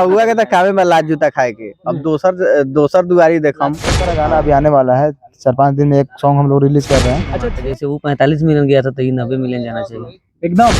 हुआ के कावे में लाज जूता खाए के अब दोसर दुआरी देखम। गाना अभी आने वाला है, 4-5 दिन में एक सॉन्ग हम लोग रिलीज कर रहे हैं। अच्छा, जैसे वो 45 मिलियन गया था तो ये 90 मिलियन जाना चाहिए एकदम।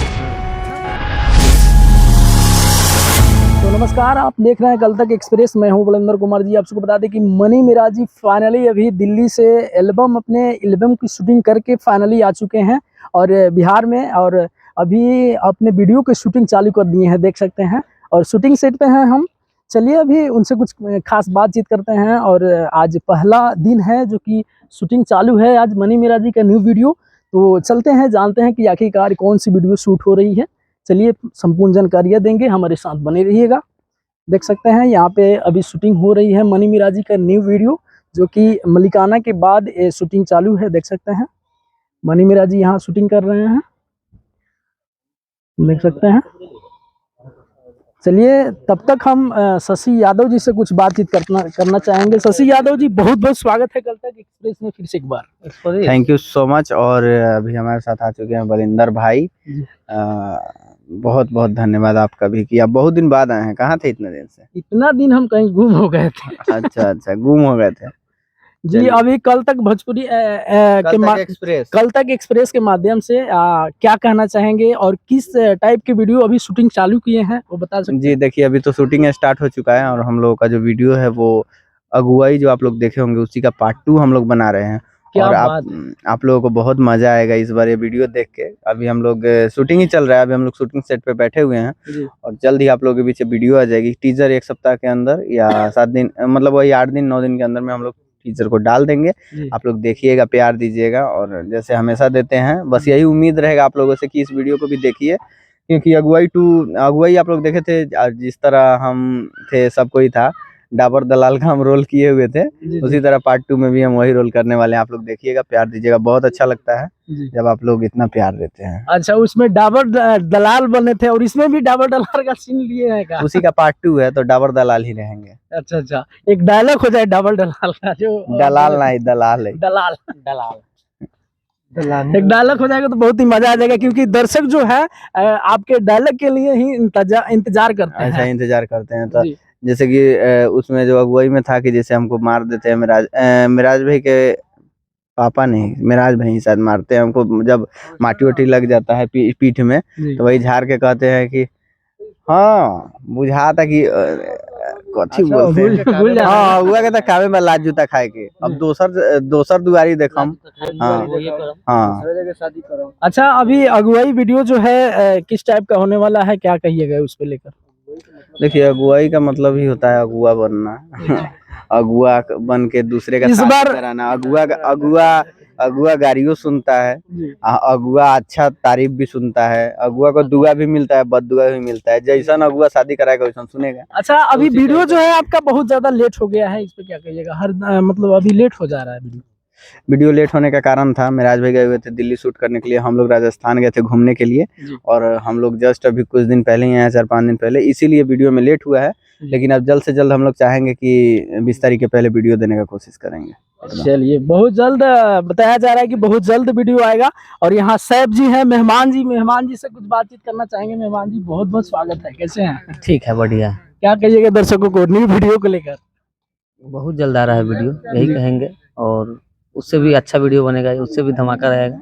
तो नमस्कार, आप देख रहे हैं कल तक एक्सप्रेस। मैं हूं बलिंदर कुमार जी। आप सबको बता दें कि मनी मिराजी फाइनली अभी दिल्ली से अपने एल्बम की शूटिंग करके फाइनली आ चुके हैं और बिहार में, और अभी अपने वीडियो की शूटिंग चालू कर दिए हैं, देख सकते हैं। और शूटिंग सेट पे हैं हम। चलिए अभी उनसे कुछ खास बातचीत करते हैं। और आज पहला दिन है जो कि शूटिंग चालू है आज मनी मिराजी का न्यू वीडियो। तो चलते हैं, जानते हैं कि आखिरकार कौन सी वीडियो शूट हो रही है। चलिए संपूर्ण जानकारियाँ देंगे, हमारे साथ बने रहिएगा। देख सकते हैं यहाँ पे अभी शूटिंग हो रही है मनी मिराजी का न्यू वीडियो, जो कि मलिकाना के बाद ये शूटिंग चालू है। देख सकते हैं मनी मिराजी यहाँ शूटिंग कर रहे हैं, देख सकते हैं। चलिए तब तक हम शशि यादव जी से कुछ बातचीत करना चाहेंगे। शशि यादव जी, बहुत बहुत स्वागत है कल तक एक्सप्रेस में फिर से एक बार। Thank you so much. और अभी हमारे साथ आ चुके हैं बलिंदर भाई। बहुत बहुत धन्यवाद आपका भी कि आप बहुत दिन बाद आए हैं। कहाँ थे इतने दिन से? इतना दिन हम कहीं गुम हो गए थे। अच्छा, गुम हो गए थे जी। अभी कल तक भोजपुरी कल तक एक्सप्रेस के माध्यम से क्या कहना चाहेंगे और किस टाइप के वीडियो अभी शूटिंग चालू किए हैं वो बता सकते हैं? जी देखिए, अभी तो शूटिंग स्टार्ट हो चुका है और हम लोगों का जो वीडियो है वो अगुवाई जो आप लोग देखे होंगे उसी का पार्ट 2 हम लोग बना रहे हैं। क्या और बात आप लोगों को बहुत मजा आएगा इस बार ये वीडियो देख के। अभी हम लोग शूटिंग ही चल रहा है, अभी हम लोग शूटिंग सेट पे बैठे हुए हैं और जल्द ही आप लोगों के बीच वीडियो आ जाएगी। टीजर 1 सप्ताह के अंदर या 7 दिन, मतलब वही 8 दिन 9 दिन के अंदर में हम लोग टीजर को डाल देंगे। आप लोग देखिएगा, प्यार दीजिएगा और जैसे हमेशा देते हैं, बस यही उम्मीद रहेगा आप लोगों से कि इस वीडियो को भी देखिए। क्योंकि अगुवाई आप लोग देखे थे, जिस तरह हम थे सब कोई था, डाबर दलाल का हम रोल किए हुए थे, उसी तरह पार्ट 2 में भी हम वही रोल करने वाले हैं। आप लोग देखिएगा, प्यार दीजिएगा। बहुत अच्छा लगता है जब आप लोग इतना प्यार देते हैं। अच्छा, उसमें डाबर दलाल बने थे और इसमें भी डाबर दलाल का सीन लिए हैं क्या? उसी का पार्ट 2 है तो डाबर दलाल ही रहेंगे। अच्छा, एक डायलॉग हो जाए डाबर दलाल का, जो दलाल नहीं दलाल है। दलाल एक डायलॉग हो जाएगा तो बहुत ही मजा आ जाएगा, क्योंकि दर्शक जो है आपके डायलॉग के लिए ही इंतजार करते हैं। अच्छा, इंतजार करते हैं। तो जैसे कि उसमें जो अगुवाई में था कि जैसे हमको मार देते हैं मिराज भाई के पापा, नहीं मिराज भाई शायद मारते हैं हमको, जब माटी वाटी लग जाता है पीठ में, तो वही झाड़ के कहते हैं कि हाँ बुझा था कि कथी बोलते हैं, हाँ हुआ के कावे में लाज जूता खाए के अब दोसर दुआरी देखम। हाँ। अच्छा, अभी अगुवाई वीडियो जो है किस टाइप का होने वाला है, क्या कहिएगा उस पे लेकर? देखिए, अगुवाई का मतलब ही होता है अगुआ बनना। अगुआ बन के दूसरे का साथ कराना। अगुआ गालियों सुनता है, अगुआ अच्छा तारीफ भी सुनता है, अगुआ को दुआ भी मिलता है, बददुआ भी मिलता है। जैसा अगुआ शादी कराएगा वैसा सुनेगा। अच्छा, अभी वीडियो जो है आपका बहुत ज्यादा लेट हो गया है, इस पे क्या कहिएगा? मतलब अभी लेट हो जा रहा है वीडियो लेट होने का कारण था, मिराज भाई गए हुए थे दिल्ली शूट करने के लिए, हम लोग राजस्थान गए थे घूमने के लिए और हम लोग जस्ट अभी कुछ दिन पहले ही आए, 4-5 दिन पहले, इसीलिए वीडियो में लेट हुआ है। लेकिन अब जल्द से जल्द हम लोग चाहेंगे कि 20 तारीख के पहले वीडियो देने का कोशिश करेंगे। चलिए, बहुत जल्द बताया जा रहा है कि बहुत जल्द वीडियो आएगा। और यहाँ सैफ जी हैं, मेहमान जी से कुछ बातचीत करना चाहेंगे। मेहमान जी, बहुत बहुत स्वागत है, कैसे हैं? ठीक है, बढ़िया। क्या कहिएगा दर्शकों को न्यू वीडियो को लेकर? बहुत जल्द आ रहा है वीडियो, यही कहेंगे। और उससे भी अच्छा वीडियो बनेगा, उससे भी धमाका रहेगा।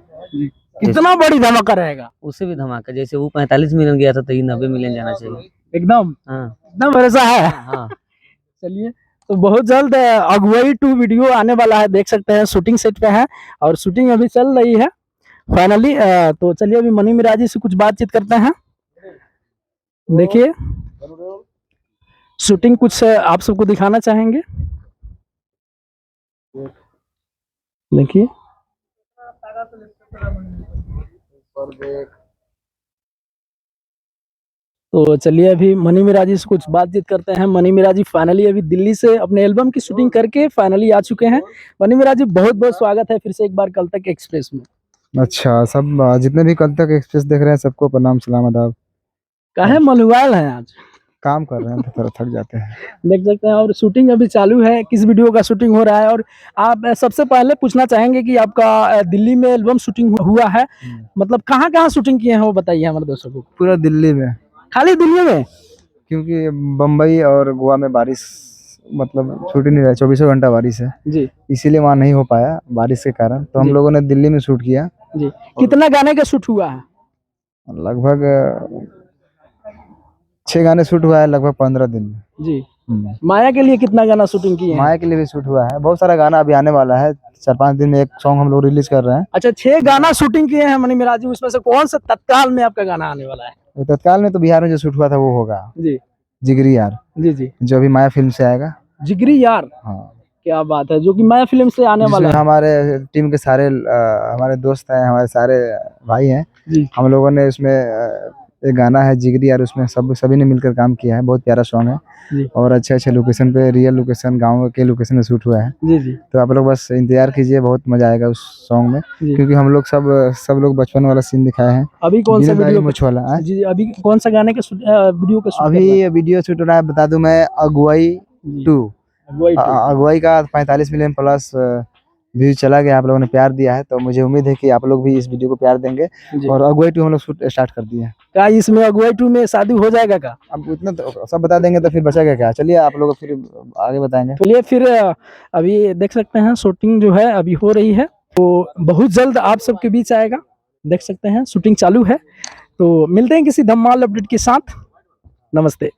कितना बड़ी धमाका रहेगा? उससे भी धमाका। जैसे वो 45 मिलियन गया था तो ये 90 मिलियन जाना चाहिए एकदम। हाँ, एकदम भरोसा है। हाँ। चलिए, तो बहुत जल्द अगुवाई 2 वीडियो आने वाला है, देख सकते हैं। शूटिंग सेट पे है और शूटिंग अभी चल रही है फाइनली। तो चलिए अभी मनी मिराजी से कुछ बातचीत करते हैं। देखिए शूटिंग कुछ आप सबको दिखाना चाहेंगे, देखिए। तो चलिए अभी मनी मिराजी से कुछ बातचीत करते हैं। मनी मिराजी फाइनली अभी दिल्ली से अपने एल्बम की शूटिंग करके फाइनली आ चुके हैं। मनी मिराजी, बहुत बहुत स्वागत है फिर से एक बार कल तक एक्सप्रेस में। अच्छा, सब जितने भी कल तक एक्सप्रेस देख रहे हैं सबको प्रणाम, सलाम, आदाब। काहे मलुआल हैं आज? काम कर रहे हैं तो थोड़ा थक जाते हैं, देख सकते हैं। और शूटिंग अभी चालू है, किस वीडियो का शूटिंग हो रहा है? और आप सबसे पहले पूछना चाहेंगे कि आपका दिल्ली में एल्बम शूटिंग हुआ है, मतलब कहाँ शूटिंग किए हैं वो बताइए हमारे दोस्तों को। पूरा दिल्ली में। खाली दिल्ली में? क्योंकि बम्बई और गोवा में बारिश मतलब छूट ही नहीं रहा, 24 घंटा बारिश है, जी इसीलिए वहाँ नहीं हो पाया बारिश के कारण। तो हम जी। लोगों ने दिल्ली में शूट किया। जी। कितना गाने का शूट हुआ है? लगभग 6 गाने शूट हुआ है लगभग 15 दिन में। जी। माया के लिए कितना गाना शूटिंग किए हैं? माया के लिए भी शूट हुआ है, बहुत सारा गाना अभी आने वाला है, 4-5 दिन में एक सॉन्ग हम लोग रिलीज कर रहे हैं। अच्छा, 6 गाना शूटिंग किए हैं मनी मिराज जी, उसमें से कौन सा तत्काल में आपका गाना आने वाला है? तो तत्काल में तो बिहार में जो शूट हुआ था वो होगा जी जिगरी यार, जी जी। जो अभी माया फिल्म से आएगा। जिगरी यार, हाँ, क्या बात है, जो कि माया फिल्म से आने वाला जिसमें है। हमारे टीम के सारे हमारे दोस्त हैं, हमारे सारे भाई हैं। जी हम लोगों ने उसमें एक गाना है जिगरी यार, उसमें सभी ने मिलकर काम किया है, बहुत प्यारा सॉन्ग है जी और अच्छे अच्छे लोकेशन पे, रियल लोकेशन, गाँव के लोकेशन में शूट हुआ है। जी जी तो आप लोग बस इंतजार कीजिए, बहुत मजा आएगा उस सॉन्ग में, जी। क्योंकि हम लोग सब लोग बचपन वाला सीन दिखाए हैं। अभी कौन सा बिना दाढ़ी वीडियो मूंछ वाला है। जी, अभी कौन सा गाने का वीडियो का शूट कर रहा है? अभी वीडियो शूट हो रहा है, बता दूं मैं, अगुवाई जी। 2। अगुवाई 2। अगुवाई का 45 मिलियन प्लस व्यू चला गया, आप लोगों ने प्यार दिया है, तो मुझे उम्मीद है कि आप लोग भी इस वीडियो को प्यार देंगे। जी। और अगुवाई 2 हम लोग शूट स्टार्ट कर दिए हैं। क्या इसमें अगुवाई 2 में शादी हो जाएगा क्या? अब उतना तो सब बता देंगे तो फिर बचेगा क्या। चलिए आप लोग फिर आगे बताएंगे। चलिए फिर अभी देख सकते हैं शूटिंग जो है अभी हो रही है, तो बहुत जल्द आप सबके बीच आएगा। देख सकते हैं शूटिंग चालू है, तो मिलते हैं किसी धमाल अपडेट के साथ। नमस्ते।